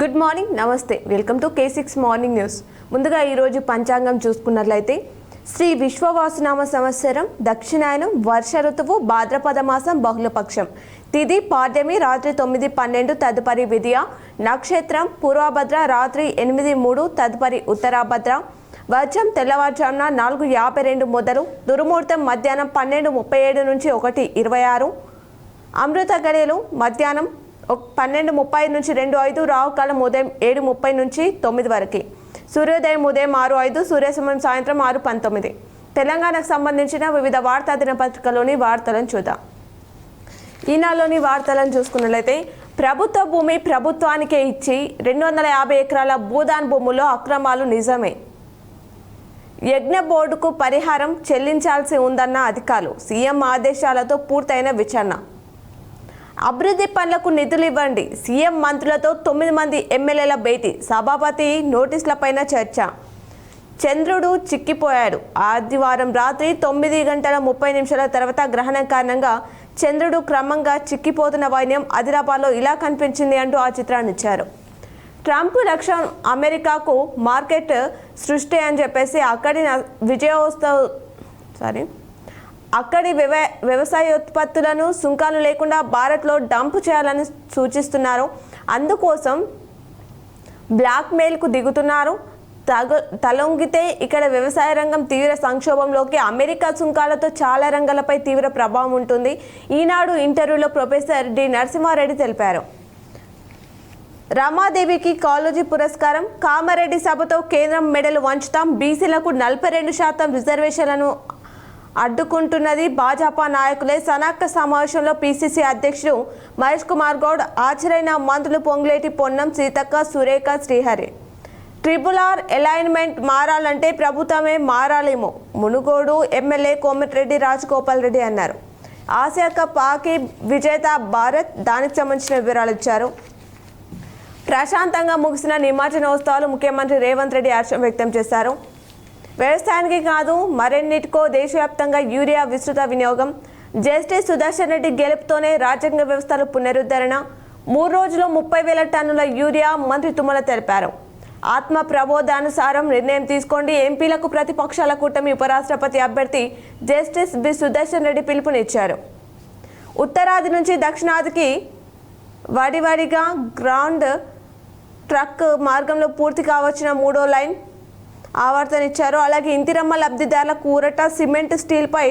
Good morning, నమస్తే. Welcome to K6 morning news. ముందుగా ఈరోజు పంచాంగం చూసుకున్నట్లయితే శ్రీ విశ్వవాసునామ సంవత్సరం దక్షిణాయనం వర్ష ఋతువు భాద్రపద మాసం బహుళపక్షం తిథి పాడ్యమి రాత్రి 9:12 తదుపరి విధియ నక్షత్రం పూర్వభద్ర రాత్రి 8:03 తదుపరి ఉత్తరాభద్ర వర్షం తెల్లవారుజామున 4:52 మొదలు దుర్ముహూర్తం మధ్యాహ్నం 12:37 నుంచి 1:26 అమృత గడియలు మధ్యాహ్నం 12:30 నుంచి 2:05 రావుకాలం ఉదయం 7:30 నుంచి 9 వరకు సూర్యోదయం ఉదయం 6:05 సూర్యాస్తమయం సాయంత్రం 6:19. తెలంగాణకు సంబంధించిన వివిధ వార్తా దినపత్రికలోని వార్తలను చూద్దాం. ఈనాడులోని వార్తలను చూసుకున్నట్లయితే ప్రభుత్వ భూమి ప్రభుత్వానికే ఇచ్చి 250 ఎకరాల భూదాన్ భూముల్లో అక్రమాలు నిజమే. యజ్ఞ బోర్డుకు పరిహారం చెల్లించాల్సి ఉందన్న అధికారులు. సీఎం ఆదేశాలతో పూర్తయిన విచారణ. అభివృద్ధి పనులకు నిధులు ఇవ్వండి. సీఎం మంత్రులతో 9 మంది ఎమ్మెల్యేల భేటీ. సభాపతి నోటీసులపైన చర్చ. చంద్రుడు చిక్కిపోయాడు. ఆదివారం రాత్రి 9:30 తర్వాత గ్రహణం కారణంగా చంద్రుడు క్రమంగా చిక్కిపోతున్న వైన్యం ఆదిలాబాద్లో ఇలా కనిపించింది అంటూ ఆ చిత్రాన్ని ఇచ్చారు. ట్రంప్ లక్ష్యం అమెరికాకు మార్కెట్ సృష్టి అని చెప్పేసి అక్కడి వ్యవసాయోత్పత్తులను సుంకాలు లేకుండా భారత్లో డంప్ చేయాలని సూచిస్తున్నారు. అందుకోసం బ్లాక్మెయిల్కు దిగుతున్నారు. తలొంగితే ఇక్కడ వ్యవసాయ రంగం తీవ్ర సంక్షోభంలోకి. అమెరికా సుంకాలతో చాలా రంగాలపై తీవ్ర ప్రభావం ఉంటుంది. ఈనాడు ఇంటర్వ్యూలో ప్రొఫెసర్ డి నరసింహారెడ్డి తెలిపారు. రమాదేవికి కాలేజీ పురస్కారం. కామారెడ్డి సభతో కేంద్రం మెడలు వంచుతాం. బీసీలకు 42% రిజర్వేషన్లను అడ్డుకుంటున్నది భాజపా నాయకులే. సనాక్క సమావేశంలో పిసిసి అధ్యక్షుడు మహేష్ కుమార్ గౌడ్, హాజరైన మంత్రులు పొంగులేటి పొన్నం, సీతక్క, సురేఖ, శ్రీహరి. RRR అలైన్మెంట్ మారాలంటే ప్రభుత్వమే మారాలేమో మునుగోడు ఎమ్మెల్యే కోమటిరెడ్డి రాజగోపాల్ రెడ్డి అన్నారు. ఆసియా కప్ హాకీ విజేత భారత్. దానికి సంబంధించిన వివరాలు ఇచ్చారు. ప్రశాంతంగా ముగిసిన నిమజ్జనోత్సవాలు. ముఖ్యమంత్రి రేవంత్ రెడ్డి హర్షం వ్యక్తం చేశారు. వ్యవసాయానికి కాదు మరెన్నిటికో దేశవ్యాప్తంగా యూరియా విస్తృత వినియోగం. జస్టిస్ సుదర్శన్ రెడ్డి గెలుపుతోనే రాజ్యాంగ వ్యవస్థలు పునరుద్ధరణ. 3 రోజుల్లో 30,000 టన్నుల యూరియా. మంత్రి తుమ్మల తెలిపారు. ఆత్మ ప్రబోధానుసారం నిర్ణయం తీసుకోండి. ఎంపీలకు ప్రతిపక్షాల కూటమి ఉపరాష్ట్రపతి అభ్యర్థి జస్టిస్ బి సుదర్శన్ రెడ్డి పిలుపునిచ్చారు. ఉత్తరాది నుంచి దక్షిణాదికి వడివడిగా గ్రౌండ్ ట్రక్ మార్గంలో పూర్తి కావచ్చిన 3వ లైన్ ఆవర్తనిచ్చారు. అలాగే ఇందిరమ్మ లబ్ధిదారులకు ఊరట. సిమెంట్ స్టీల్పై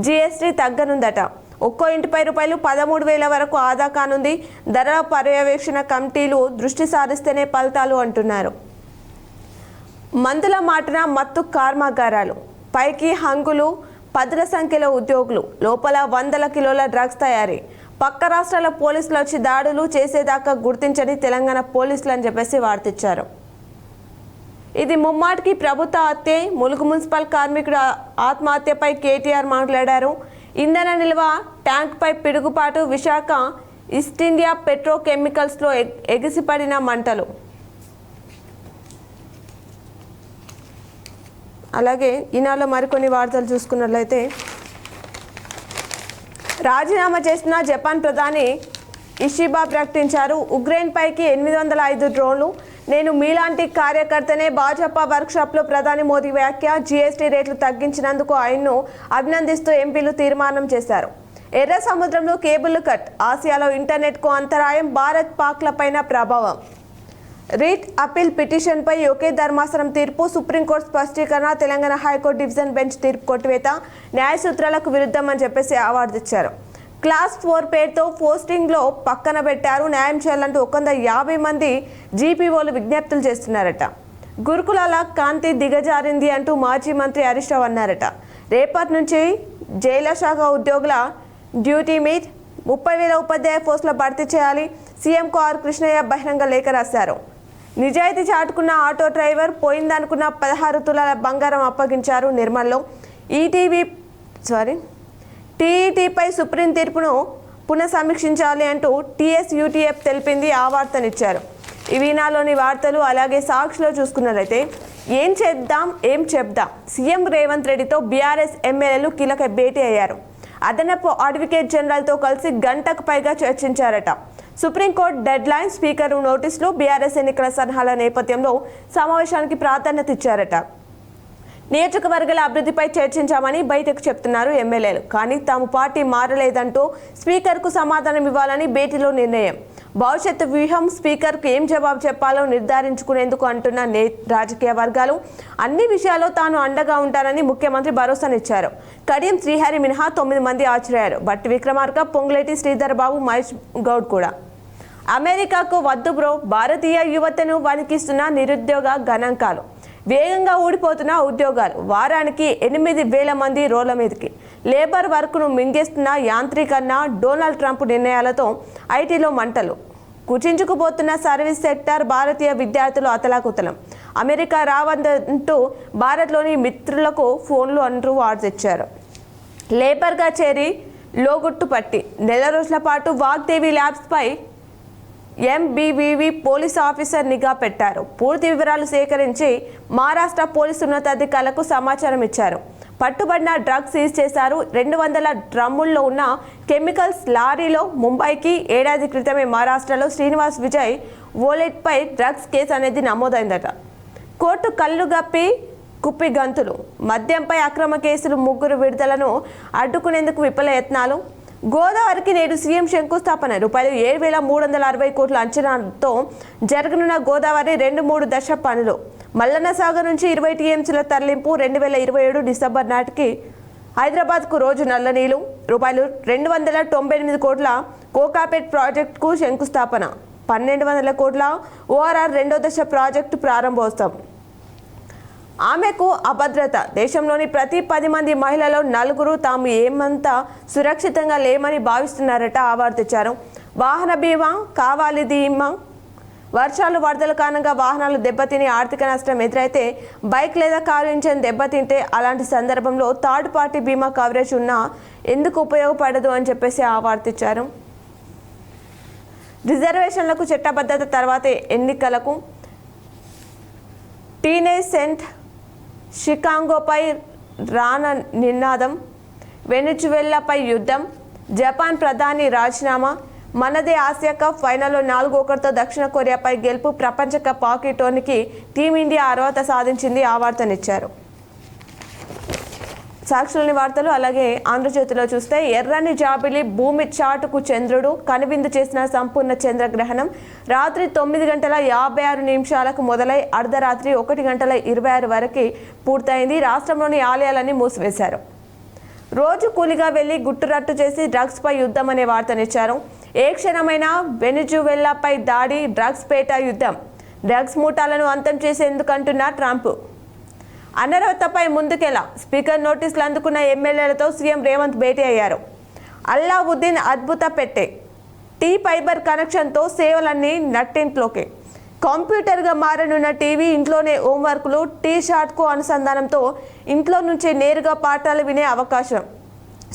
జీఎస్టీ తగ్గనుందట. ఒక్కో ఇంటిపై ₹13,000 వరకు ఆదా కానుంది. ధరల పర్యవేక్షణ కమిటీలు దృష్టి సారిస్తేనే ఫలితాలు అంటున్నారు. మందుల మాటన మత్తు కర్మాగారాలు. పైకి హంగులు, పదుల సంఖ్యలో ఉద్యోగులు. లోపల వందల కిలోల డ్రగ్స్ తయారీ. పక్క రాష్ట్రాల పోలీసులు వచ్చి దాడులు చేసేదాకా గుర్తించని తెలంగాణ పోలీసులు అని చెప్పేసి వార్తిచ్చారు. ఇది ముమ్మాటికి ప్రభుత్వ హత్యే. ములుగు మున్సిపల్ కార్మికుడు ఆత్మహత్యపై కేటీఆర్ మాట్లాడారు. ఇంధన నిల్వ ట్యాంక్పై పిడుగుపాటు. విశాఖ ఈస్ట్ ఇండియా పెట్రోకెమికల్స్లో ఎగిసిపడిన మంటలు. అలాగే ఈనాడులో మరికొన్ని వార్తలు చూసుకున్నట్లయితే రాజీనామా చేసిన జపాన్ ప్రధాని ఇషిబా ప్రకటించారు. ఉక్రెయిన్పైకి 805 డ్రోన్లు. నేను మీలాంటి కార్యకర్తనే. భాజపా వర్క్షాప్లో ప్రధాని మోదీ వ్యాఖ్య. జీఎస్టీ రేట్లు తగ్గించినందుకు ఆయన్ను అభినందిస్తూ ఎంపీలు తీర్మానం చేశారు. ఎర్ర సముద్రంలో కేబుల్ కట్. ఆసియాలో ఇంటర్నెట్కు అంతరాయం. భారత్ పాక్లపైన ప్రభావం. రీట్ అప్పీల్ పిటిషన్పై ఒకే ధర్మాసనం తీర్పు. సుప్రీంకోర్టు స్పష్టీకరణ. తెలంగాణ హైకోర్టు డివిజన్ బెంచ్ తీర్పు కొట్టివేత. న్యాయ సూత్రాలకు విరుద్ధం అని చెప్పేసి అవార్డు ఇచ్చారు. క్లాస్ 4 పేరుతో పోస్టింగ్లో పక్కన పెట్టారు. న్యాయం చేయాలంటూ 150 మంది జీపీఓలు విజ్ఞప్తులు చేస్తున్నారట. గురుకులాల కాంతి దిగజారింది అంటూ మాజీ మంత్రి హరీష్ రావు అన్నారట. రేపటి నుంచి జైళ్ల శాఖ ఉద్యోగుల డ్యూటీ మీట్. 30,000 ఉపాధ్యాయ పోస్టుల భర్తీ చేయాలి. సీఎంకు ఆర్ కృష్ణయ్య బహిరంగ లేఖ రాశారు. నిజాయితీ చాటుకున్న ఆటో డ్రైవర్ పోయిందనుకున్న 16 తులాల బంగారం అప్పగించారు నిర్మల్లో. టీఈటీపై సుప్రీం తీర్పును పునఃసమీక్షించాలి అంటూ టీఎస్యూటీఎఫ్ తెలిపింది. ఆ వార్తనిచ్చారు. ఇవి నాలోని వార్తలు. అలాగే సాక్షిలో చూసుకున్నట్లయితే ఏం చేద్దాం ఏం చెప్దాం. సీఎం రేవంత్ రెడ్డితో బీఆర్ఎస్ ఎమ్మెల్యేలు కీలక భేటీ అయ్యారు. అదనపు అడ్వకేట్ జనరల్తో కలిసి గంటకు పైగా చర్చించారట. సుప్రీంకోర్టు డెడ్ లైన్, స్పీకర్ నోటీసులు, బీఆర్ఎస్ ఎన్నికల సలహాల నేపథ్యంలో సమావేశానికి ప్రాధాన్యత ఇచ్చారట. నియోజకవర్గాల అభివృద్ధిపై చర్చించామని బయటకు చెప్తున్నారు ఎమ్మెల్యేలు. కానీ తాము పార్టీ మారలేదంటూ స్పీకర్కు సమాధానం ఇవ్వాలని భేటీలో నిర్ణయం. భవిష్యత్తు వ్యూహం, స్పీకర్కు ఏం జవాబు చెప్పాలో నిర్ధారించుకునేందుకు అంటున్న రాజకీయ వర్గాలు అన్ని విషయాల్లో తాను అండగా ఉంటానని ముఖ్యమంత్రి భరోసానిచ్చారు. కడియం శ్రీహరి మినహా 9 మంది ఆశ్రయారు. బట్టి విక్రమార్క, పొంగులేటి శ్రీధర్ బాబు, మహేష్ గౌడ్ కూడా. అమెరికాకు వద్దు బ్రో, భారతీయ యువతను వణికిస్తున్న నిరుద్యోగ గణాంకాలు, వేగంగా ఊడిపోతున్న ఉద్యోగాలు, వారానికి 8,000 మంది రోడ్ల మీదకి, లేబర్ వర్క్ను మింగేస్తున్న యాంత్రీకరణ, డొనాల్డ్ ట్రంప్ నిర్ణయాలతో ఐటీలో మంటలు, కుచించుకుపోతున్న సర్వీస్ సెక్టర్, భారతీయ విద్యార్థులు అతలాకుతలం, అమెరికా రావద్దంటూ భారత్లోని మిత్రులకు ఫోన్లు అంటూ వార్తిచ్చారు. లేబర్గా చేరి లోగుట్టు పట్టి నెల రోజుల పాటు వాగ్దేవి ల్యాబ్స్పై ఎంబీవీవీ పోలీసు ఆఫీసర్ నిఘా పెట్టారు. పూర్తి వివరాలు సేకరించి మహారాష్ట్ర పోలీసు ఉన్నతాధికారులకు సమాచారం ఇచ్చారు. పట్టుబడిన డ్రగ్స్ సీజ్ చేశారు. 200 డ్రమ్ముల్లో ఉన్న కెమికల్స్ లారీలో ముంబైకి ఏడాది క్రితమే మహారాష్ట్రలో శ్రీనివాస్ విజయ్ వోలెట్పై డ్రగ్స్ కేసు అనేది నమోదైందట. కోర్టు కళ్ళు గప్పి కుప్పి గంతులు, మద్యంపై అక్రమ కేసులు, 3 విడుదలను అడ్డుకునేందుకు విఫల యత్నాలు. గోదావరికి నేడు సీఎం శంకుస్థాపన. ₹7,360 కోట్ల అంచనాతో జరగనున్న గోదావరి 2-3 దశ పనులు. మల్లన్న సాగర్ నుంచి 20 టీఎంసీల తరలింపు. 2027 డిసెంబర్ నాటికి హైదరాబాద్కు రోజు నల్ల నీళ్లు. ₹298 కోట్ల కోకాపేట్ ప్రాజెక్టుకు శంకుస్థాపన. 1,200 కోట్ల ఓఆర్ఆర్ 2వ దశ ప్రాజెక్టు ప్రారంభోత్సవం. ఆమెకు అభద్రత. దేశంలోని ప్రతి 10 మంది మహిళల్లో 4 తాము ఏమంతా సురక్షితంగా లేమని భావిస్తున్నారట ఆవర్తించారు. వాహన బీమా కావాలి ధీమా. వర్షాలు, వరదల కారణంగా వాహనాలు దెబ్బతిని ఆర్థిక నష్టం ఎదురైతే, బైక్ లేదా కారు ఇంజిన్ దెబ్బతింటే అలాంటి సందర్భంలో థర్డ్ పార్టీ బీమా కవరేజ్ ఉన్నా ఎందుకు ఉపయోగపడదు అని చెప్పేసి ఆవర్తించారు. రిజర్వేషన్లకు చట్టబద్ధత తర్వాతే ఎన్నికలకు. టీనేజ్ సెంట్ షికాగోపై రాన నినాదం. వెనిజువెల్లాపై యుద్ధం. జపాన్ ప్రధాని రాజీనామా. మనదే ఆసియా కప్ ఫైనల్లో 4-1తో దక్షిణ కొరియాపై గెలుపు. ప్రపంచ కప్ హాకీ టోర్నీకి టీమిండియా అర్హత సాధించింది. ఆ వార్తనిచ్చారు. సాక్షులని వార్తలు. అలాగే ఆంధ్రజ్యోతిలో చూస్తే ఎర్రని జాబిలి, భూమి చాటుకు చంద్రుడు, కనువిందు చేసిన సంపూర్ణ చంద్రగ్రహణం. రాత్రి 9:56 మొదలై అర్ధరాత్రి 1:26 వరకు పూర్తయింది. రాష్ట్రంలోని ఆలయాలన్నీ మూసివేశారు. రోజు కూలిగా వెళ్లి గుట్టురట్టు చేసి డ్రగ్స్పై యుద్ధం అనే వార్తనిచ్చారు. ఏ క్షణమైనా వెనిజువెల్లాపై దాడి, డ్రగ్స్ పేట యుద్ధం, డ్రగ్స్ మూటాలను అంతం చేసేందుకంటున్న ట్రంప్. అనర్హతపై ముందుకెలా. స్పీకర్ నోటీసులు అందుకున్న ఎమ్మెల్యేలతో సీఎం రేవంత్ భేటీ అయ్యారు. అల్లావుద్దీన్ అద్భుత పెట్టే. టీ ఫైబర్ కనెక్షన్తో సేవలన్నీ నట్టింట్లోకే. కంప్యూటర్గా మారనున్న టీవీ, ఇంట్లోనే హోంవర్క్లు, టీ షాట్కు అనుసంధానంతో ఇంట్లో నుంచే నేరుగా పాఠాలు వినే అవకాశం.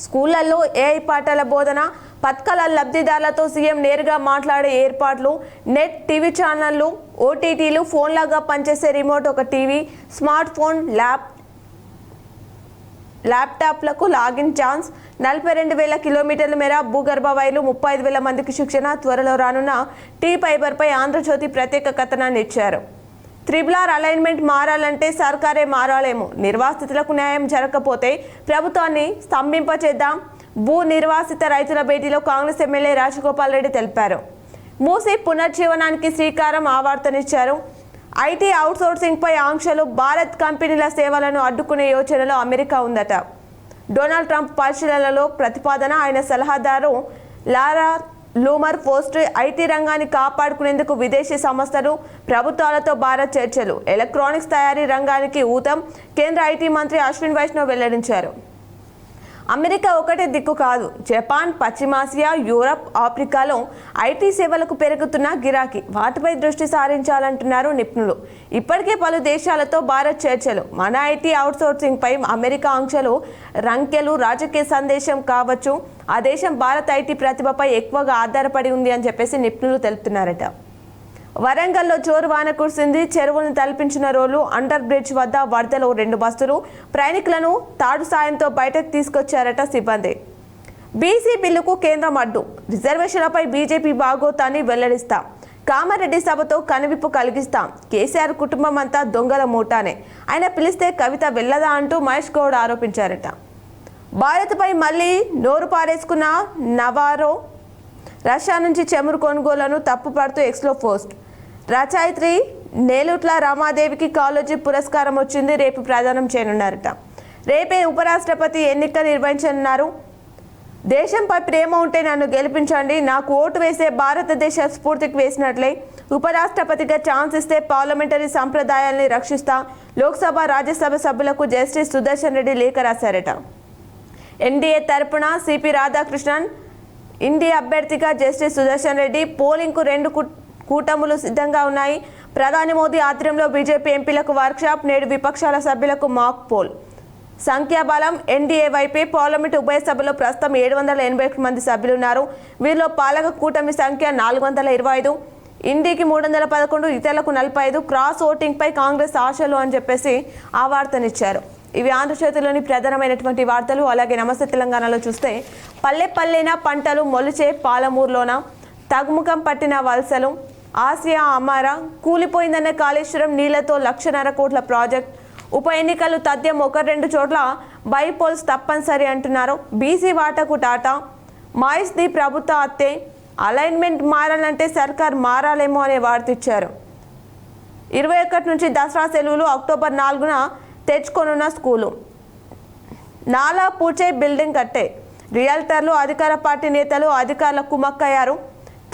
స్కూళ్లలో ఏఐ పాఠాల బోధన, పథకాల లబ్ధిదారులతో సీఎం నేరుగా మాట్లాడే ఏర్పాట్లు. నెట్, టీవీ ఛానళ్లు, ఓటీటీలు, ఫోన్లాగా పనిచేసే రిమోట్ ఒక టీవీ, స్మార్ట్ ఫోన్, ల్యాప్టాప్లకు లాగిన్ ఛాన్స్. 42,000 కిలోమీటర్ల మేర భూగర్భ వైర్లు, 35,000 మందికి శిక్షణ. త్వరలో రానున్న టీ ఫైబర్పై ఆంధ్రజ్యోతి ప్రత్యేక కథనాన్ని ఇచ్చారు. త్రిబుల్ అలైన్మెంట్ మారాలంటే సర్కారే మారాలేమో. నిర్వాసితులకు న్యాయం జరగకపోతే ప్రభుత్వాన్ని స్తంభింపచేద్దాం. భూ నిర్వాసిత రైతుల భేటీలో కాంగ్రెస్ ఎమ్మెల్యే రాజగోపాల్ రెడ్డి తెలిపారు. మూసీ పునర్జీవనానికి శ్రీకారం. ఆ వార్తనిచ్చారు. ఐటీ అవుట్సోర్సింగ్పై ఆంక్షలు. భారత్ కంపెనీల సేవలను అడ్డుకునే యోచనలో అమెరికా ఉందట. డొనాల్డ్ ట్రంప్ పరిశీలనలో ప్రతిపాదన. ఆయన సలహాదారు లారా లూమర్ పోస్ట్. ఐటీ రంగాన్ని కాపాడుకునేందుకు విదేశీ సంస్థలు, ప్రభుత్వాలతో భారత్ చర్చలు. ఎలక్ట్రానిక్స్ తయారీ రంగానికి ఊతం. కేంద్ర ఐటీ మంత్రి అశ్విన్ వైష్ణవ్ వెల్లడించారు. అమెరికా ఒకటే దిక్కు కాదు. జపాన్, పశ్చిమాసియా, యూరప్, ఆఫ్రికాలో ఐటీ సేవలకు పెరుగుతున్న గిరాకీ. వాటిపై దృష్టి సారించాలంటున్నారు నిపుణులు. ఇప్పటికే పలు దేశాలతో భారత్ చర్చలు. మన ఐటీ అవుట్సోర్సింగ్పై అమెరికా ఆంక్షలు రంకెలు రాజకీయ సందేశం కావచ్చు. ఆ దేశం భారత్ ఐటీ ప్రతిభపై ఎక్కువగా ఆధారపడి ఉంది అని చెప్పేసి నిపుణులు తెలుపుతున్నారట. వరంగల్లో జోరు వాన కురిసింది. చెరువులను తలపించిన రోడ్లు. అండర్ బ్రిడ్జ్ వద్ద వరదలో 2 బస్సులు. ప్రయాణికులను తాడు సాయంతో బయటకు తీసుకొచ్చారట సిబ్బంది. బీసీ బిల్లుకు కేంద్రం అడ్డు, రిజర్వేషన్లపై బీజేపీ బాగోతాన్ని వెల్లడిస్తాం, కామారెడ్డి సభతో కనువిప్పు కలిగిస్తాం, కేసీఆర్ కుటుంబం అంతా దొంగల మూటానే, ఆయన పిలిస్తే కవిత వెళ్ళదా అంటూ మహేష్ గౌడ్ ఆరోపించారట. భారత్పై మళ్ళీ నోరు పారేసుకున్న నవారో, రష్యా నుంచి చమురు కొనుగోలను తప్పుపడుతూ ఎక్స్లో పోస్ట్. రచయిత్రి నేలుట్ల రామాదేవికి కాలేజీ పురస్కారం వచ్చింది, రేపు ప్రదానం చేయనున్నారట. రేపే ఉపరాష్ట్రపతి ఎన్నిక నిర్వహించనున్నారు. దేశంపై ప్రేమ ఉంటే నన్ను గెలిపించండి, నాకు ఓటు వేసే భారతదేశ స్ఫూర్తికి వేసినట్లే, ఉపరాష్ట్రపతిగా ఛాన్స్ ఇస్తే పార్లమెంటరీ సంప్రదాయాల్ని రక్షిస్తా, లోక్సభ రాజ్యసభ సభ్యులకు జస్టిస్ సుదర్శన్ రెడ్డి లేఖ రాశారట. ఎన్డీఏ తరపున సిపి రాధాకృష్ణన్, ఇండియా అభ్యర్థిగా జస్టిస్ సుదర్శన్ రెడ్డి. పోలింగ్కు 2 కూటములు సిద్ధంగా ఉన్నాయి. ప్రధాని మోదీ ఆధ్వర్యంలో బీజేపీ ఎంపీలకు వర్క్షాప్, నేడు విపక్షాల సభ్యులకు మాక్ పోల్. సంఖ్యాబలం ఎన్డీఏ వైపే. పార్లమెంట్ ఉభయ సభలో ప్రస్తుతం 781 మంది సభ్యులున్నారు. వీరిలో పాలక కూటమి సంఖ్య 425, ఇండికి 311, ఇతరులకు 45. క్రాస్ ఓటింగ్పై కాంగ్రెస్ ఆశలు అని చెప్పేసి ఆ వార్తనిచ్చారు. ఇవి ఆంధ్రజ్యోతిలోని ప్రధానమైనటువంటి వార్తలు. అలాగే నమస్తే తెలంగాణలో చూస్తే పల్లె పల్లెన పంటలు మొలిచే పాలమూరులోన తగ్గుముఖం పట్టిన వలసలు, ఆసియా అమారా, కూలిపోయిందన్న కాళేశ్వరం నీళ్లతో 1,50,000 కోట్ల ప్రాజెక్ట్, ఉప ఎన్నికలు తథ్యం 1-2 చోట్ల బైపోల్స్ తప్పనిసరి అంటున్నారు. బీసీ వాటకు టాటా, మాయిస్ది ప్రభుత్వ అత్తే, అలైన్మెంట్ మారాలంటే సర్కార్ మారాలేమో అనే వార్త ఇచ్చారు. 21 నుంచి దసరా సెలవులు, అక్టోబర్ 4న తెచ్చుకొనున్న స్కూలు. నాలా పూచే బిల్డింగ్ కట్టే, రియల్టర్లు, అధికార పార్టీ నేతలు అధికారుల కుమ్మక్కయ్యారు.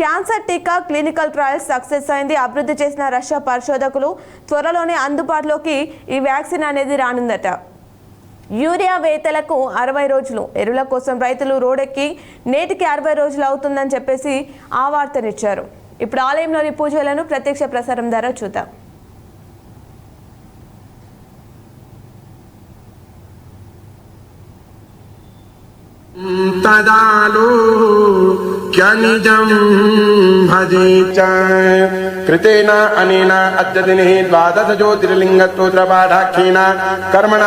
క్యాన్సర్ టీకా క్లినికల్ ట్రయల్స్ సక్సెస్ అయింది. అభివృద్ధి చేసిన రష్యా పరిశోధకులు. త్వరలోనే అందుబాటులోకి ఈ వ్యాక్సిన్ అనేది రానుందట. యూరియా వేతలకు 60 రోజులు, ఎరువుల కోసం రైతులు రోడ్డెక్కి నేటికి 60 రోజులు అవుతుందని చెప్పేసి ఆ వార్తనిచ్చారు. ఇప్పుడు ఆలయంలోని పూజలను ప్రత్యక్ష ప్రసారం ద్వారా చూద్దాం. తదాలు క్యనిజం భజే చ కృతేన అనేన అద్యదినే ద్వాదశ జ్యోతిర్లింగ స్తోత్ర పాఠాఖ్యేన కర్మణ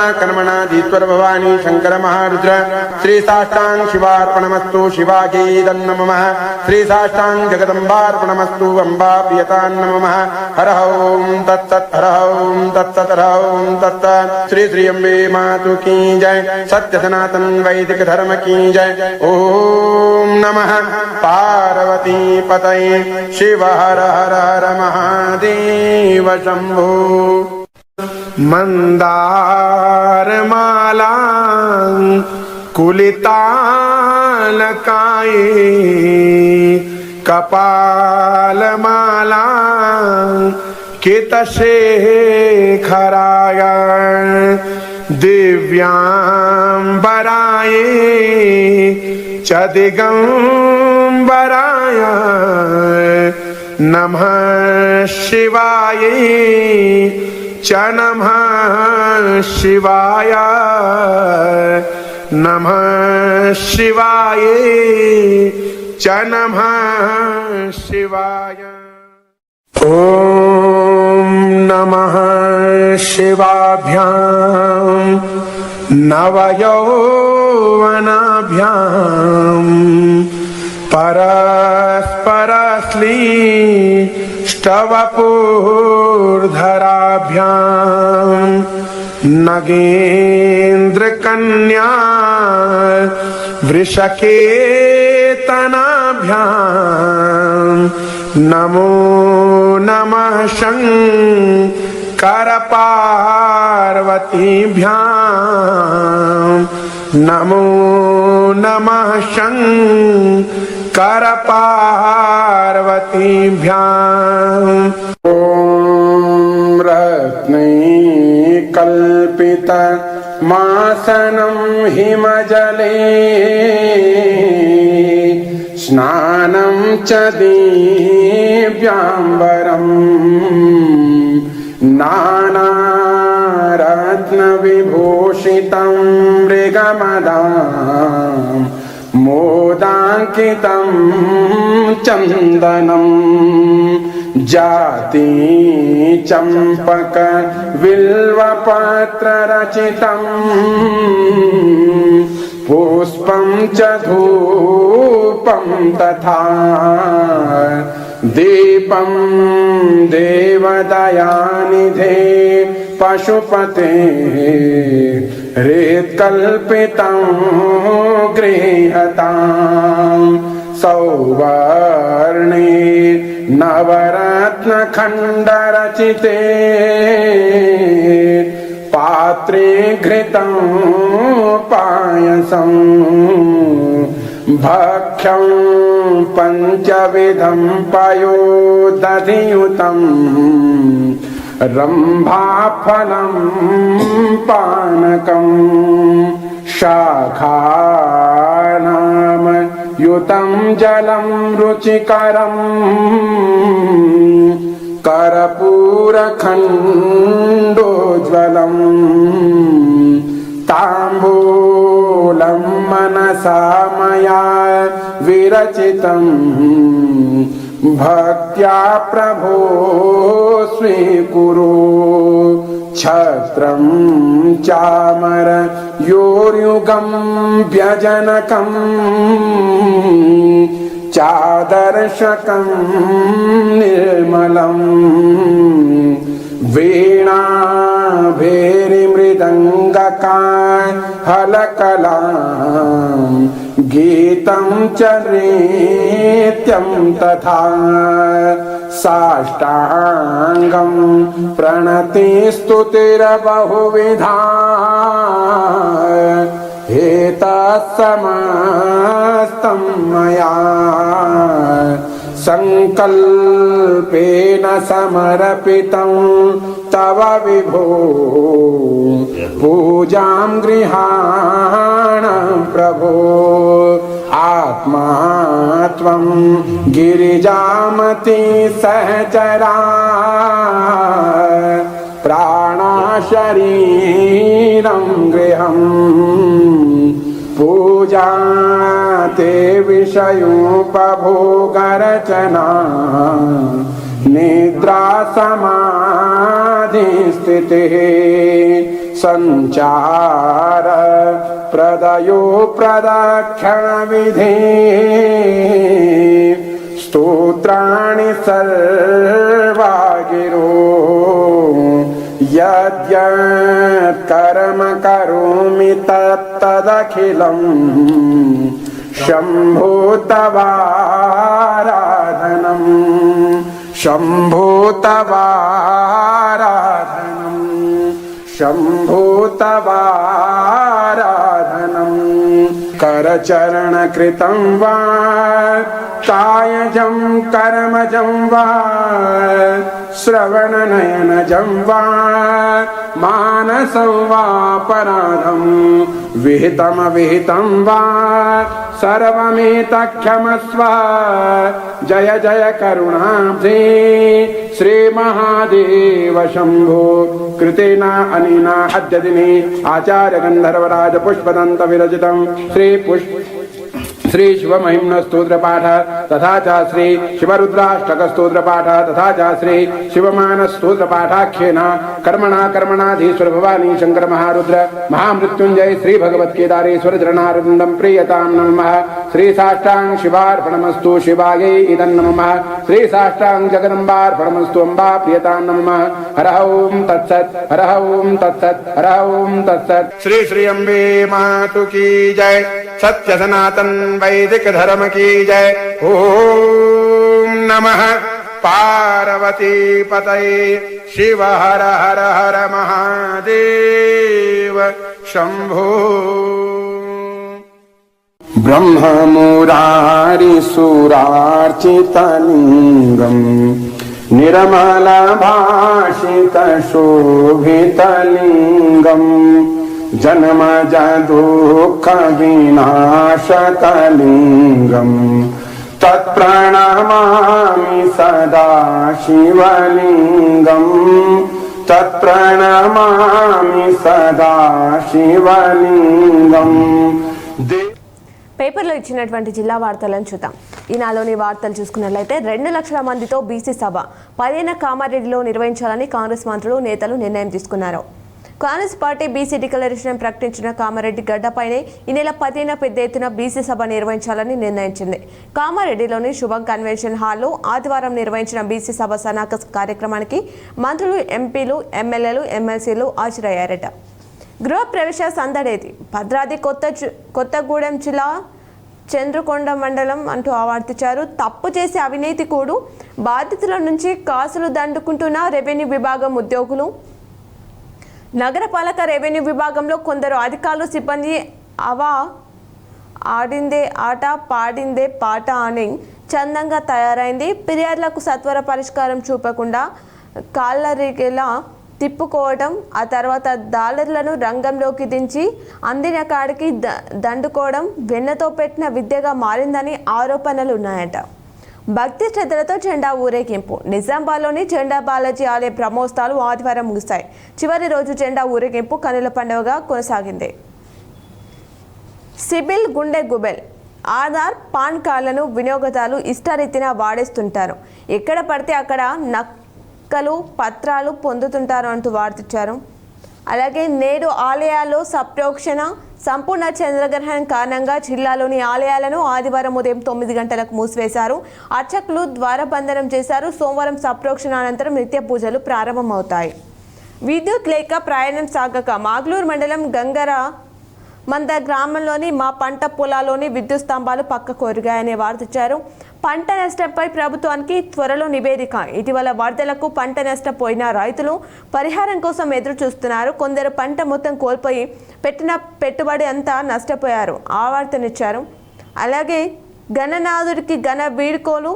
దీశ్వర భవానీ శంకర మహారుద్ర శ్రీ సాష్టాంగ్ శివార్పణమస్తు శివాగీదన్నమః శ్రీ సాష్టాంగ్ జగదంబార్పణమస్తు అంబా ప్రియతాన్నమః హర ఓం తత్సత్ హర ఓం తత్సత్ హర ఓం తత్సత్ శ్రీ శ్రీ అంబే మాతు కీ జయ సత్య సనాతన్ వైదిక ధర్మ की जय। ओम नमः पार्वती पतये शिव हर हर हर महादेव शंभो। मंदार माला कुलितालकाये कपाल माला कितशेखराय दिव्यांबराय च दिगंबराय नमः शिवाय च नमः शिवाय नमः शिवाय च नमः शिवाय। ओम नमः शिवाभ्यां नवयौवनाभ्यां परस्परश्लीष्टवपुर्धराभ्यां नगेन्द्रकन्या वृषकेतनाभ्यां नमो नमः शंकरपार्वतीभ्यां नमो नमः शंकरपार्वतीभ्यां। ॐ रत्नैकल्पितमासनं हिमजले स्नानं च दिव्यांबरम् नानारत्नविभूषितं मृगमदां मोदाङ्कितं चन्दनं जाति चम्पक बिल्वपत्ररचितं पुष्पं च धूपं तथा दीपं देवदयानिधे पशुपते हृत्कल्पितं गृह्यतां सौवर्णे नवरत्नखण्डरचिते पात्रे घृतं पायसं भक्ष्यं पञ्चविधं पयोदधियुतं रम्भाफलं पानकं शाखानाम युतं जलं रुचिकरम् कर्पूरखण्डोज्ज्वलम् ताम्बूलं मनसा मया विरचितं भक्त्या प्रभो स्वीकुरु छत्रं चामरयोर्युगं व्यजनकम् चादर्शकं निर्मलम् वीणा भेरिमृदङ्गकाहलकलां गीतं च नृत्यं तथा साष्टाङ्गं प्रणतिस्तुतिर्बहुविधा एतत्समस्तं मया संकल्पेन समर्पितं तव विभो पूजां गृहाण प्रभो आत्मा त्वं गिरिजामति सहचरा प्राणशरीरं गृहम् पूजा ते विषयोपभोगरचना निद्रा समाधिस्थितिः सञ्चार प्रदयो प्रदक्षिणविधि स्तोत्राणि सर्वा गिरो यद्यत् कर्म करोमि तत्तदखिलं शम्भो तवाराधनं शम्भो तवाराधनं शम्भो तवाराधनं करचरणकृतं वा कायजं कर्मजं वा श्रवणनयनजं वा मानसं वा पराधं विहितमविहितं वा सर्वमेतत्क्षमस्व जय जय करुणाब्धे श्रीमहादेव शम्भो कृतेन अनेन अद्य दिने आचार्य गन्धर्वराज पुष्पदन्त विरचितं श्री शिवमहिम्न स्तोत्र पाठ तथा च श्री शिवरुद्राष्टक स्तोत्र पाठ तथा च श्री शिवमानस स्तोत्र पाठाख्येन कर्मणाधीश्वर भवानी शंकर महारुद्र महामृत्युंजय श्री भगवत केदारेश्वर चरणारविंदं प्रियतां नमः श्री साष्टांग शिवार्पणमस्तु शिवायै इदं नमः श्री साष्टांग जगदम्बार्पणमस्तु अम्बा प्रियतां नमः हर ओं तत्सत् हर ओं तत्सत् हर ओं तत्सत् श्री श्री अम्बे मातु की जय सत्य सनातन वैदिक धर्म की जय। ओम नमः पार्वती पतये शिव हर हर हर महादेव शंभो। ब्रह्ममुरारिसुरार्चितलिङ्गम् निर्मलभाषितशोभितलिङ्गम् जन्मजदुःखविनाशकलिङ्गम् तत्प्रणमामि सदा शिवलिङ्गम् तत्प्रणमामि सदा शिवलिङ्गम्। పేపర్లో ఇచ్చినటువంటి జిల్లా వార్తలను చూద్దాం. ఈనాలోని వార్తలు చూసుకున్నట్లయితే 2 లక్షల మందితో బీసీ సభ 15న కామారెడ్డిలో నిర్వహించాలని కాంగ్రెస్ మంత్రులు నేతలు నిర్ణయం తీసుకున్నారు. కాంగ్రెస్ పార్టీ బీసీ డిక్లరేషన్ ప్రకటించిన కామారెడ్డి గడ్డపైనే ఈ నెల 10న పెద్ద ఎత్తున బీసీ సభ నిర్వహించాలని నిర్ణయించింది. కామారెడ్డిలోని శుభం కన్వెన్షన్ హాల్లో ఆదివారం నిర్వహించిన బీసీ సభ సన్నాహక కార్యక్రమానికి మంత్రులు, ఎంపీలు, ఎమ్మెల్యేలు, ఎమ్మెల్సీలు హాజరయ్యారట. గృహ ప్రవేశ సందడేది. భద్రాద్రి కొత్తగూడెం జిల్లా చంద్రకొండ మండలం అంటూ ఆవర్తించారు. తప్పు చేసి అవినీతి కూడు బాధితుల నుంచి కాసులు దండుకుంటున్న రెవెన్యూ విభాగం ఉద్యోగులు. నగరపాలక రెవెన్యూ విభాగంలో కొందరు అధికారులు, సిబ్బంది ఆడిందే ఆట పాడిందే పాట అని చందంగా తయారైంది. ఫిర్యాదులకు సత్వర పరిష్కారం చూపకుండా కాళ్ళరిగేలా తిప్పుకోవడం, ఆ తర్వాత డాలర్లను రంగంలోకి దించి అందిన కాడికి దండుకోవడం వెన్నతో పెట్టిన విద్యగా మారిందని ఆరోపణలు ఉన్నాయట. భక్తి శ్రద్ధలతో జెండా ఊరేగింపు. నిజామాబాద్లోని జెండా బాలాజీ ఆలయ బ్రహ్మోత్సవాలు ఆదివారం ముగిశాయి. చివరి రోజు జెండా ఊరేగింపు కనుల పండుగగా కొనసాగింది. సిబిల్ గుండె గుబెల్. ఆధార్, పాన్ కార్డులను వినియోగదారులు ఇష్టారీతిన వాడేస్తుంటారు. ఎక్కడ పడితే అక్కడ నక్కలు పత్రాలు పొందుతుంటారు అంటూ వార్తించారు. అలాగే నేడు ఆలయాల్లో సంప్రోక్షణ. సంపూర్ణ చంద్రగ్రహణం కారణంగా జిల్లాలోని ఆలయాలను ఆదివారం ఉదయం 9 గంటలకు మూసివేశారు. అర్చకులు ద్వారబంధనం చేశారు. సోమవారం సంప్రోక్షణ అనంతరం నిత్య పూజలు ప్రారంభమవుతాయి. విద్యుత్ లేక ప్రయాణం సాగక మాగ్లూరు మండలం గంగర మంద గ్రామంలోని మా పంట పొలాల్లోని విద్యుత్ స్తంభాలు పక్క కొరిగాయనే వార్తించారు. పంట నష్టంపై ప్రభుత్వానికి త్వరలో నివేదిక. ఇటీవల వరదలకు పంట నష్టపోయిన రైతులు పరిహారం కోసం ఎదురు చూస్తున్నారు. కొందరు పంట మొత్తం కోల్పోయి పెట్టిన పెట్టుబడి అంతా నష్టపోయారు ఆవర్తనిచ్చారు. అలాగే గణనాథుడికి ఘన వీడ్కోలు.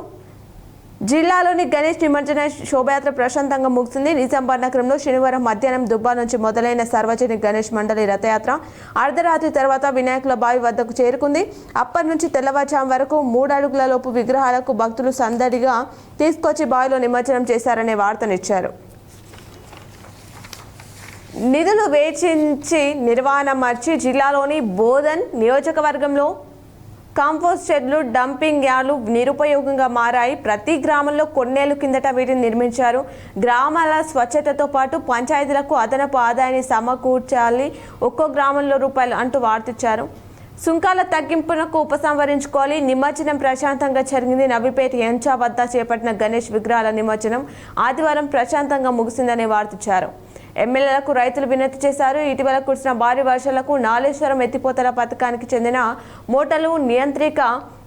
జిల్లాలోని గణేష్ నిమజ్జన శోభయాత్ర ప్రశాంతంగా ముగిసింది. నిజామాబాద్ నగరంలో శనివారం మధ్యాహ్నం దుబ్బా నుంచి మొదలైన సార్వజనిక గణేష్ మండలి రథయాత్ర అర్ధరాత్రి తర్వాత వినాయకుల బావి వద్దకు చేరుకుంది. అప్పటి నుంచి తెల్లవారుజాము వరకు 3 అడుగుల లోపు విగ్రహాలకు భక్తులు సందడిగా తీసుకొచ్చి బావిలో నిమజ్జనం చేశారనే వార్తనిచ్చారు. నిధులు వేచించి నిర్వహణ మర్చి జిల్లాలోని బోధన్ నియోజకవర్గంలో కాంపోస్ట్ షెడ్లు, డంపింగ్ యార్డులు నిరుపయోగంగా మారాయి. ప్రతి గ్రామంలో కొన్నేళ్ల కిందట వీటిని నిర్మించారు. గ్రామాల స్వచ్ఛతతో పాటు పంచాయతీలకు అదనపు ఆదాయాన్ని సమకూర్చాలి. ఒక్కో గ్రామంలో రూపాయలు అంటూ వార్తించారు. సుంకాల తగ్గింపునకు ఉపసంహరించుకోవాలి. నిమజ్జనం ప్రశాంతంగా జరిగింది. నవీపేట ఎంచా వద్ద చేపట్టిన గణేష్ విగ్రహాల నిమజ్జనం ఆదివారం ప్రశాంతంగా ముగిసిందని వార్తించారు. ఎమ్మెల్యేలకు రైతులు వినతి చేశారు. ఇటీవల కురిసిన భారీ వర్షాలకు నాలేశ్వరం ఎత్తిపోతల పథకానికి చెందిన మోటార్లు నియంత్రిక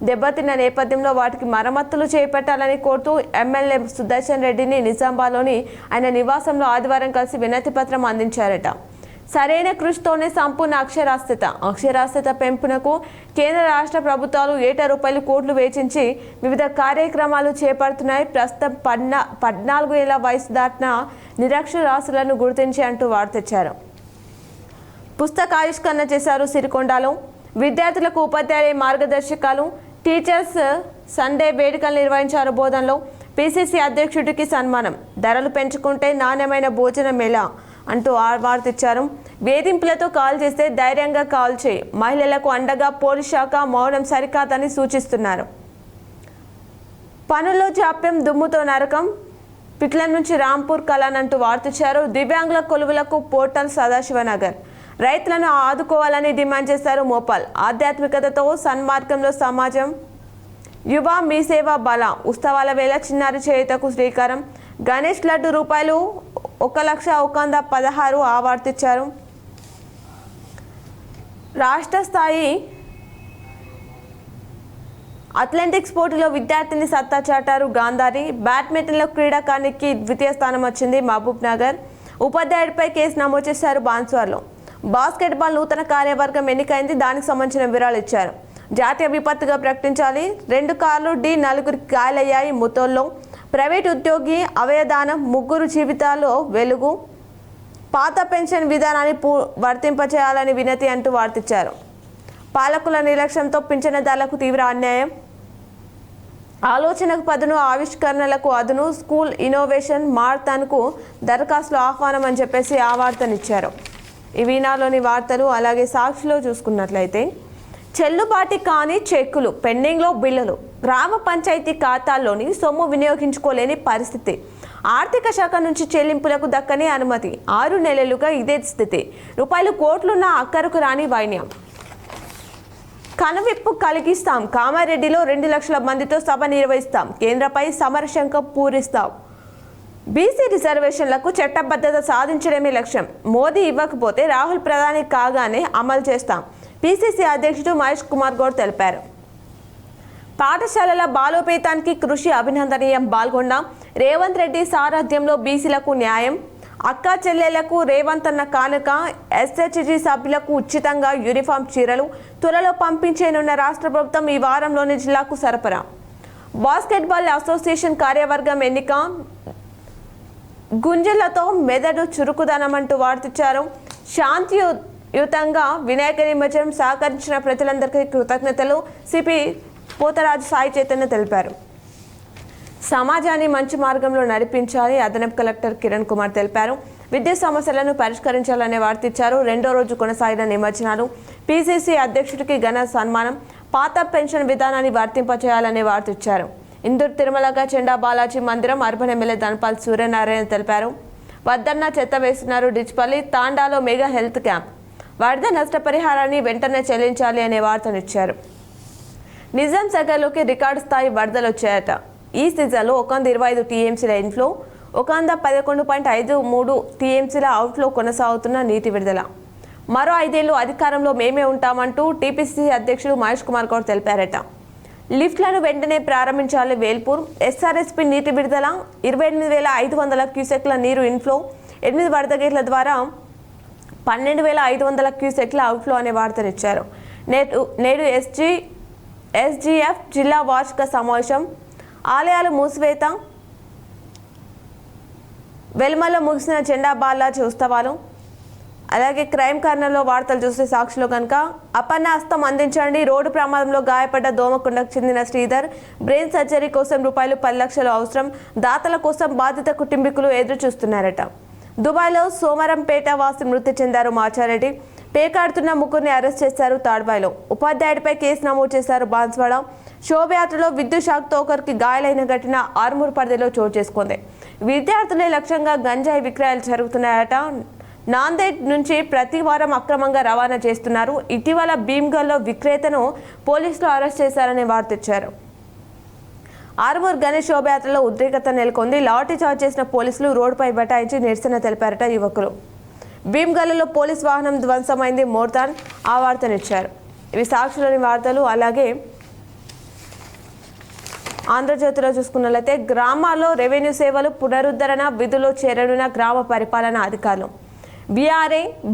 దెబ్బతిన్న నేపథ్యంలో వాటికి మరమ్మతులు చేపట్టాలని కోరుతూ ఎమ్మెల్యే సుదర్శన్ రెడ్డిని నిజామాబాద్లోని ఆయన నివాసంలో ఆదివారం కలిసి వినతి పత్రం అందించారట. సరైన కృషితోనే సంపూర్ణ అక్షరాస్యత పెంపునకు కేంద్ర రాష్ట్ర ప్రభుత్వాలు ఏటా కోట్లు వేచించి వివిధ కార్యక్రమాలు చేపడుతున్నాయి. ప్రస్తుతం 14 ఏళ్ల వయసు దాటిన నిరక్షరాస్యులను గుర్తించి అంటూ వార్తించారు. పుస్తకావిష్కరణ చేశారు సిరికొండలో. విద్యార్థులకు ఉపాధ్యాయుల మార్గదర్శకాలు, టీచర్స్ సండే వేడుకలు నిర్వహించారు. బోధనలో పిసిసి అధ్యక్షుడికి సన్మానం. ధరలు పెంచుకుంటే నాణ్యమైన భోజనం ఎలా అంటూ వార్తించారు. వేధింపులతో కాల్ చేస్తే ధైర్యంగా కాల్ చేయి. మహిళలకు అండగా పోలీస్ శాఖ మౌనం సరికాదని సూచిస్తున్నారు. పనుల్లో జాప్యం, దుమ్ముతో నరకం. పిట్ల నుంచి రాంపూర్ కలాన్ అంటూ వార్తించారు. దివ్యాంగుల కొలువులకు పోర్టల్ సదాశివనగర్. రైతులను ఆదుకోవాలని డిమాండ్ చేశారు. మోపాల్. ఆధ్యాత్మికతతో సన్మార్గంలో సమాజం. యువ మీ సేవ బల. ఉత్సవాల వేళ చిన్నారి చేయుతకు శ్రీకారం. గణేష్ లడ్డు రూపాయలు 1,116 ఆవర్తించారు. రాష్ట్ర స్థాయి అథ్లెటిక్స్ పోటీలో విద్యార్థిని సత్తా చాటారు గాంధారి. బ్యాడ్మింటన్లో క్రీడాకారునికి 2వ స్థానం వచ్చింది మహబూబ్ నగర్. ఉపాధ్యాయుడిపై కేసు నమోదు చేశారు బాన్స్వార్లో. బాస్కెట్బాల్ నూతన కార్యవర్గం ఎన్నికైంది. దానికి సంబంధించిన వివరాలు ఇచ్చారు. జాతీయ విపత్తుగా ప్రకటించాలి. 2 కార్లు ఢీ 4 గాయాలయ్యాయి. ముతోల్లో ప్రైవేట్ ఉద్యోగి అవయదానం. 3 జీవితాల్లో వెలుగు. పాత పెన్షన్ విధానాన్ని వర్తింపచేయాలని వినతి అంటూ వార్తించారు. పాలకుల నిర్లక్ష్యంతో పింఛనదారులకు తీవ్ర అన్యాయం. ఆలోచనకు పదును, ఆవిష్కరణలకు అదును. స్కూల్ ఇన్నోవేషన్ మారథాన్కు దరఖాస్తులు ఆహ్వానం అని చెప్పేసి ఆ వార్తనిచ్చారు. ఈ వీనాలోని వార్తలు. అలాగే సాక్షిలో చూసుకున్నట్లయితే చెల్లుబాటు కాని చెక్కులు, పెండింగ్లో బిల్లులు. గ్రామ పంచాయతీ ఖాతాల్లోని సొమ్ము వినియోగించుకోలేని పరిస్థితి. ఆర్థిక శాఖ నుంచి చెల్లింపులకు దక్కని అనుమతి 6 నెలలుగా ఇదే స్థితి రూపాయలు కోట్లున్న అక్కరకు రాని వైన్యం కనువిప్పు కలిగిస్తాం కామారెడ్డిలో 2 లక్షల మందితో సభ నిర్వహిస్తాం కేంద్రపై సమరశంఖం పూరిస్తాం బీసీ రిజర్వేషన్లకు చట్టబద్ధత సాధించడమే లక్ష్యం మోదీ ఇవ్వకపోతే రాహుల్ ప్రధాని కాగానే అమలు చేస్తాం పీసీసీ అధ్యక్షుడు మహేష్ కుమార్ గౌడ్ తెలిపారు పాఠశాలల బాలోపేతానికి కృషి అభినందనీయం పాల్గొన్న రేవంత్ రెడ్డి సారథ్యంలో బీసీలకు న్యాయం అక్కా చెల్లెలకు రేవంత్ అన్న కానుక ఎస్హెచ్జి సభ్యులకు ఉచితంగా యూనిఫామ్ చీరలు త్వరలో పంపించేనున్న రాష్ట్ర ప్రభుత్వం ఈ వారంలోని జిల్లాకు సరఫరా బాస్కెట్బాల్ అసోసియేషన్ కార్యవర్గం ఎన్నిక గుంజలతో మెదడు చురుకుదనమంటూ వార్తిచ్చారు శాంతియుతంగా వినాయక నిమజ్జనం సహకరించిన ప్రజలందరికీ కృతజ్ఞతలు సిపి పోతరాజు సాయి చైతన్య తెలిపారు సమాజాన్ని మంచి మార్గంలో నడిపించాలి అదనపు కలెక్టర్ కిరణ్ కుమార్ తెలిపారు విద్యుత్ సమస్యలను పరిష్కరించాలనే వార్తిచ్చారు 2వ రోజు కొనసాగిన నిమజ్జనాలు పీసీసీ అధ్యక్షుడికి ఘన సన్మానం పాత పెన్షన్ విధానాన్ని వర్తింపచేయాలనే వార్తిచ్చారు ఇందూరు తిరుమలగా చెండా బాలాజీ మందిరం అర్బన్ ఎమ్మెల్యే ధనపాల్ సూర్యనారాయణ తెలిపారు వద్దన్న చెత్త వేస్తున్నారు డిచ్పల్లి తాండాలో మెగా హెల్త్ క్యాంప్ వరద నష్టపరిహారాన్ని వెంటనే చెల్లించాలి అనే వార్తనిచ్చారు నిజాం సాగర్లోకి రికార్డు స్థాయి వరదలు వచ్చాయట ఈ సీజన్లో 125 టీఎంసీల ఇన్ఫ్లో 111.53 టీఎంసీల అవుట్ఫ్లో కొనసాగుతున్న నీటి విడుదల మరో 5 ఏళ్లు అధికారంలో మేమే ఉంటామంటూ టీపీసీసీ అధ్యక్షుడు మహేష్ కుమార్ గౌడ్ తెలిపారట లిఫ్ట్లను వెంటనే ప్రారంభించాలి వేల్పూర్ ఎస్ఆర్ఎస్పీ నీటి విడుదల 28,500 క్యూసెక్ల నీరు ఇన్ఫ్లో 8 వరద గేట్ల ద్వారా 12,500 క్యూసెక్ల అవుట్ఫ్లో అనే వార్తనిచ్చారు నేడు ఎస్జీఎఫ్ జిల్లా వార్షిక సమావేశం ఆలయాలు మూసివేత వెల్మలో ముగిసిన జెండా బాలాజీ ఉత్సవాలు అలాగే క్రైమ్ కార్నర్లో వార్తలు చూస్తే సాక్షిలో కనుక అపన్నాస్తం అందించండి రోడ్డు ప్రమాదంలో గాయపడ్డ దోమకొండకు చెందిన శ్రీధర్ బ్రెయిన్ సర్జరీ కోసం రూపాయలు 10 లక్షలు అవసరం దాతల కోసం బాధిత కుటుంబీకులు ఎదురు చూస్తున్నారట దుబాయ్లో సోమరంపేట వాసి మృతి చెందారు మాచారెడ్డి పేకాడుతున్న ముగ్గురిని అరెస్ట్ చేశారు తాడ్బాయ్లో ఉపాధ్యాయుడిపై కేసు నమోదు చేశారు బాన్స్వాడ శోభయాత్రలో విద్యుత్ షాక్తో ఒకరికి గాయాలైన ఘటన ఆర్మూర్ పరిధిలో చోటు చేసుకుంది విద్యార్థులే లక్ష్యంగా గంజాయి విక్రయాలు జరుగుతున్నాయట నాందేడ్ నుంచి ప్రతి వారం అక్రమంగా రవాణా చేస్తున్నారు ఇటీవల భీమ్గల్లో విక్రేతను పోలీసులు అరెస్ట్ చేశారనే వార్తిచ్చారు ఆర్మూర్ గణేష్ శోభయాత్రలో ఉద్రిక్తత నెలకొంది లాఠీ చార్జ్ చేసిన పోలీసులు రోడ్డుపై బటాయించి నిరసన తెలిపారట యువకులు భీమ్గల్లో పోలీస్ వాహనం ధ్వంసమైంది మోర్తాన్ ఆ వార్తనిచ్చారు ఇవి సాక్షులోని వార్తలు అలాగే ఆంధ్రజ్యోతిలో చూసుకున్నట్లయితే గ్రామాల్లో రెవెన్యూ సేవలు పునరుద్ధరణ విధుల్లో చేరనున్న గ్రామ పరిపాలన అధికారులు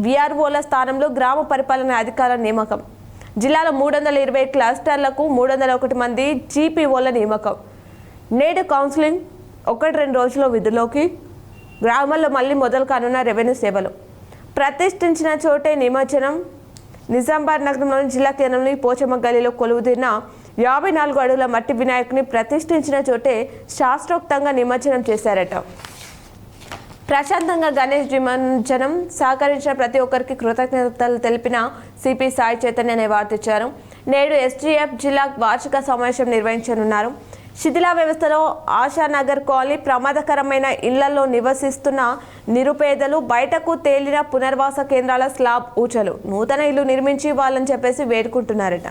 విఆర్ఓల స్థానంలో గ్రామ పరిపాలన అధికారుల నియామకం జిల్లాలో 320 క్లస్టర్లకు 301 మంది జీపీఓల నియామకం నేడు కౌన్సిలింగ్ 1-2 రోజుల్లో విధుల్లోకి గ్రామాల్లో మళ్ళీ మొదలు కానున్న రెవెన్యూ సేవలు ప్రతిష్ఠించిన చోటే నిమజ్జనం నిజామాబాద్ నగరంలోని జిల్లా కేంద్రంలోని పోచమ్మ గల్లీలో కొలువుదీరిన 54 అడుగుల మట్టి వినాయకుని ప్రతిష్ఠించిన చోటే శాస్త్రోక్తంగా నిమజ్జనం చేశారట ప్రశాంతంగా గణేష్ నిమజ్జనం సహకరించిన ప్రతి ఒక్కరికి కృతజ్ఞతలు తెలిపిన సిపి సాయి చైతన్య అనే వార్తిచ్చారు నేడు ఎస్జీఎఫ్ జిల్లా వార్షిక సమావేశం నిర్వహించనున్నారు శిథిలా వ్యవస్థలో ఆశానగర్ కాలనీ ప్రమాదకరమైన ఇళ్లలో నివసిస్తున్న నిరుపేదలు బయటకు తేలిన పునర్వాస కేంద్రాల స్లాబ్ ఊచలు నూతన ఇల్లు నిర్మించి ఇవ్వాలని చెప్పేసి వేడుకుంటున్నారట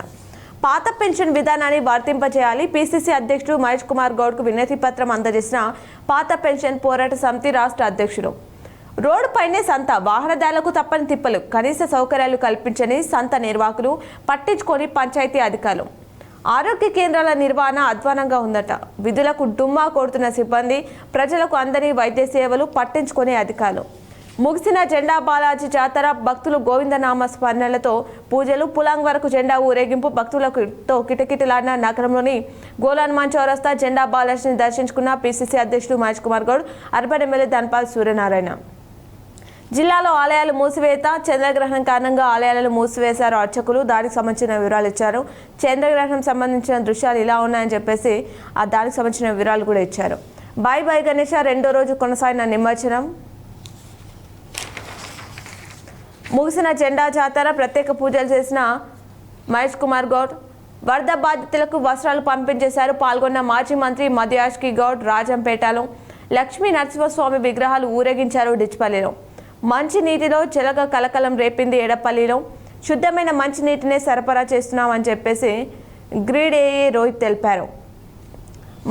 పాత పెన్షన్ విధానాన్ని వర్తింపజేయాలి పీసీసీ అధ్యక్షుడు మహేష్ కుమార్ గౌడ్కు వినతి పత్రం అందజేసిన పాత పెన్షన్ పోరాట సమితి రాష్ట్ర అధ్యక్షుడు రోడ్డుపైనే సంత వాహనదారులకు తప్పని తిప్పలు కనీస సౌకర్యాలు కల్పించని సంత నిర్వాహకులు పట్టించుకొని పంచాయతీ అధికారులు ఆరోగ్య కేంద్రాల నిర్వహణ అధ్వానంగా ఉందట విధులకు డుమ్మా కొడుతున్న సిబ్బంది ప్రజలకు అందని వైద్య సేవలు పట్టించుకునే అధికారులు ముగిసిన జెండా బాలాజీ జాతర భక్తులు గోవిందనామ స్మరణలతో పూజలు పులాంగ్ వరకు జెండా ఊరేగింపు భక్తులతో కిటకిటలాడిన నగరంలోని గోలాన్మాన్ చౌరస్తా జెండా బాలాజీని దర్శించుకున్న పీసీసీ అధ్యక్షుడు మహేష్ కుమార్ గౌడ్ అర్బన్ ఎమ్మెల్యే ధనపాల్ సూర్యనారాయణ జిల్లాలో ఆలయాలు మూసివేత చంద్రగ్రహణం కారణంగా ఆలయాలను మూసివేశారు అర్చకులు దానికి సంబంధించిన వివరాలు ఇచ్చారు చంద్రగ్రహణం సంబంధించిన దృశ్యాలు ఇలా ఉన్నాయని చెప్పేసి దానికి సంబంధించిన వివరాలు కూడా ఇచ్చారు బాయ్ బాయ్ గణేష 2వ రోజు కొనసాగిన నిమజ్జనం ముగిసిన జెండా జాతర ప్రత్యేక పూజలు చేసిన మహేష్ కుమార్ గౌడ్ వరద బాధితులకు వస్త్రాలు పంపించేశారు పాల్గొన్న మాజీ మంత్రి మధ్యాష్కి గౌడ్ రాజంపేటలో లక్ష్మీ నరసింహస్వామి విగ్రహాలు ఊరేగించారు డిచ్పల్లిలో. మంచి నీటిలో చెలగ కలకలం రేపింది ఎడపల్లిలో. శుద్ధమైన మంచినీటినే సరఫరా చేస్తున్నామని చెప్పేసి గ్రీడ్ ఏఏ రోహిత్ తెలిపారు.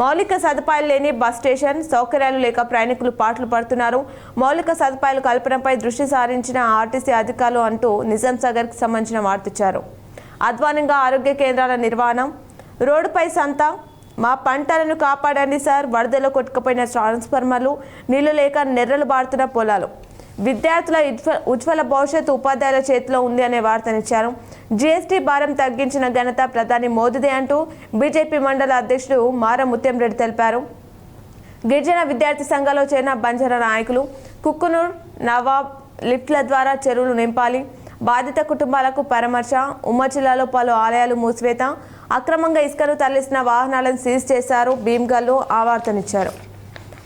మౌలిక సదుపాయాలు లేని బస్ స్టేషన్, సౌకర్యాలు లేక ప్రయాణికులు పాటలు పడుతున్నారు. మౌలిక సదుపాయాల కల్పనపై దృష్టి సారించిన ఆర్టీసీ అధికారులు అంటూ నిజాం సాగర్కి సంబంధించిన వార్త ఇచ్చారు. అధ్వానంగా ఆరోగ్య కేంద్రాల నిర్వహణ, రోడ్డుపై సంత, మా పంటలను కాపాడండి సార్, వరదలో కొట్టుకుపోయిన ట్రాన్స్ఫార్మర్లు, నీళ్లు లేక నెర్రలు బారుతున్న పొలాలు, విద్యార్థుల ఉజ్వల భవిష్యత్తు ఉపాధ్యాయుల చేతిలో ఉంది అనే వార్తనిచ్చారు. జీఎస్టీ భారం తగ్గించిన ఘనత ప్రధాని మోదీదే అంటూ బీజేపీ మండల అధ్యక్షుడు మార ముత్యంరెడ్డి తెలిపారు. గిరిజన విద్యార్థి సంఘాల్లో చేరిన బంజారా నాయకులు కుక్కునూర్, నవాబ్ లిఫ్ట్ల ద్వారా చెరువులు నింపాలి, బాధిత కుటుంబాలకు పరామర్శ, ఉమ్మడి జిల్లాలో పలు ఆలయాలు మూసివేత, అక్రమంగా ఇసుకను తరలిసిన వాహనాలను సీజ్ చేశారు భీమ్గల్లో ఆ వార్తనిచ్చారు.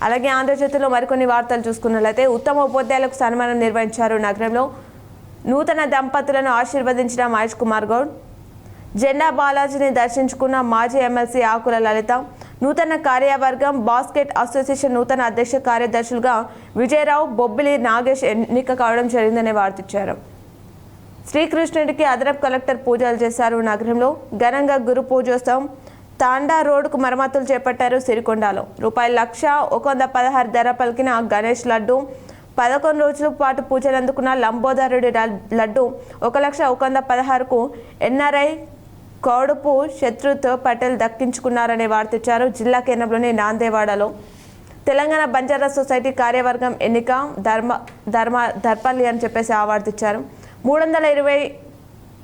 అలాగే ఆంధ్రజ్యోతిలో మరికొన్ని వార్తలు చూసుకున్నట్లయితే ఉత్తమ ఉపాధ్యాయులకు సన్మానం నిర్వహించారు. నగరంలో నూతన దంపతులను ఆశీర్వదించిన మహేష్ కుమార్ గౌడ్. జెండా బాలాజీని దర్శించుకున్న మాజీ ఎమ్మెల్సీ ఆకుల లలిత. నూతన కార్యవర్గం బాస్కెట్ అసోసియేషన్ నూతన అధ్యక్ష కార్యదర్శులుగా విజయరావు, బొబ్బిలి నాగేష్ ఎన్నిక కావడం జరిగిందనే వార్తిచ్చారు. శ్రీకృష్ణుడికి అదనపు కలెక్టర్ పూజలు చేశారు. నగరంలో ఘనంగా గురు పూజోత్సవం. తాండా రోడ్డుకు మరమ్మతులు చేపట్టారు. సిరికొండలో ₹1,116 ధర పలికిన గణేష్ లడ్డు. 11 రోజుల పాటు పూజలు అందుకున్న లంబోదరుడి లడ్డు ₹1,116కు ఎన్ఆర్ఐ కౌడుపు శత్రుత్ పటేల్ దక్కించుకున్నారనే వార్తిచ్చారు. జిల్లా కేంద్రంలోని నాందేవాడలో తెలంగాణ బంజారా సొసైటీ కార్యవర్గం ఎన్నిక దర్పల్లి అని చెప్పేసి ఆ వార్తిచ్చారు. 320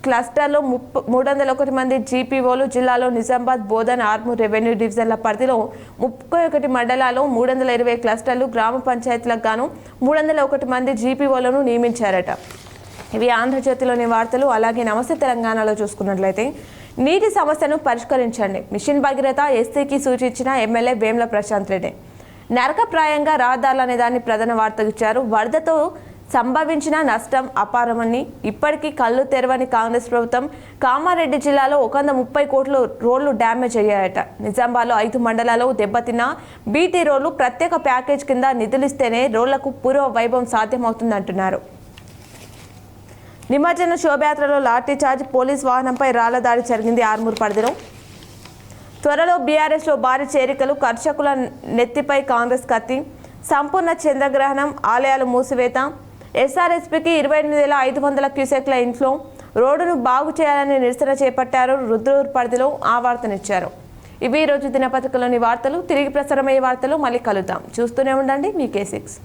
క్లస్టర్లో 301 మంది జీపీఓలు. జిల్లాలో నిజామాబాద్, బోధన్, ఆర్మూర్ రెవెన్యూ డివిజన్ల పరిధిలో 31 మండలాల్లో 320 క్లస్టర్లు, గ్రామ పంచాయతీలకు గాను 301 మంది జీపీఓలను నియమించారట. ఇవి ఆంధ్రజ్యోతిలోని వార్తలు. అలాగే నమస్తే తెలంగాణలో చూసుకున్నట్లయితే నీటి సమస్యను పరిష్కరించండి, మిషన్ భగీరథ ఎస్సీకి సూచించిన ఎమ్మెల్యే వేముల ప్రశాంత్ రెడ్డి. నరకప్రాయంగా రహదారులు అనే దాన్ని ప్రధాన వార్తగా ఇచ్చారు. వరదతో సంభవించిన నష్టం అపారమని ఇప్పటికీ కళ్ళు తెరవని కాంగ్రెస్ ప్రభుత్వం. కామారెడ్డి జిల్లాలో 130 కోట్ల రోడ్లు డ్యామేజ్ అయ్యాయట. నిజామాబాద్లో 5 మండలాల్లో దెబ్బతిన్న బీటీ రోడ్లు ప్రత్యేక ప్యాకేజ్ కింద నిధులిస్తేనే రోడ్లకు పూర్వ వైభవం సాధ్యమవుతుందంటున్నారు. నిమజ్జన శోభయాత్రలో లాఠీ చార్జ్, పోలీస్ వాహనంపై రాళ్ల దాడి జరిగింది ఆర్మూర్ పరిధిలో. త్వరలో బీఆర్ఎస్లో భారీ చేరికలు, కర్షకుల నెత్తిపై కాంగ్రెస్ కత్తి, సంపూర్ణ చంద్రగ్రహణం, ఆలయాలు మూసివేత, ఎస్ఆర్ఎస్పీకి 28,500 క్యూసెక్ల ఇన్ఫ్లో, రోడ్డును బాగు చేయాలని నిరసన చేపట్టారు. రుద్రూర్ పరిధిలో ఆ వార్తనిచ్చారు. ఇవి ఈరోజు దినపత్రికలోని వార్తలు. తిరిగి ప్రసారమయ్యే వార్తలు మళ్ళీ కలుద్దాం. చూస్తూనే ఉండండి మీ K6.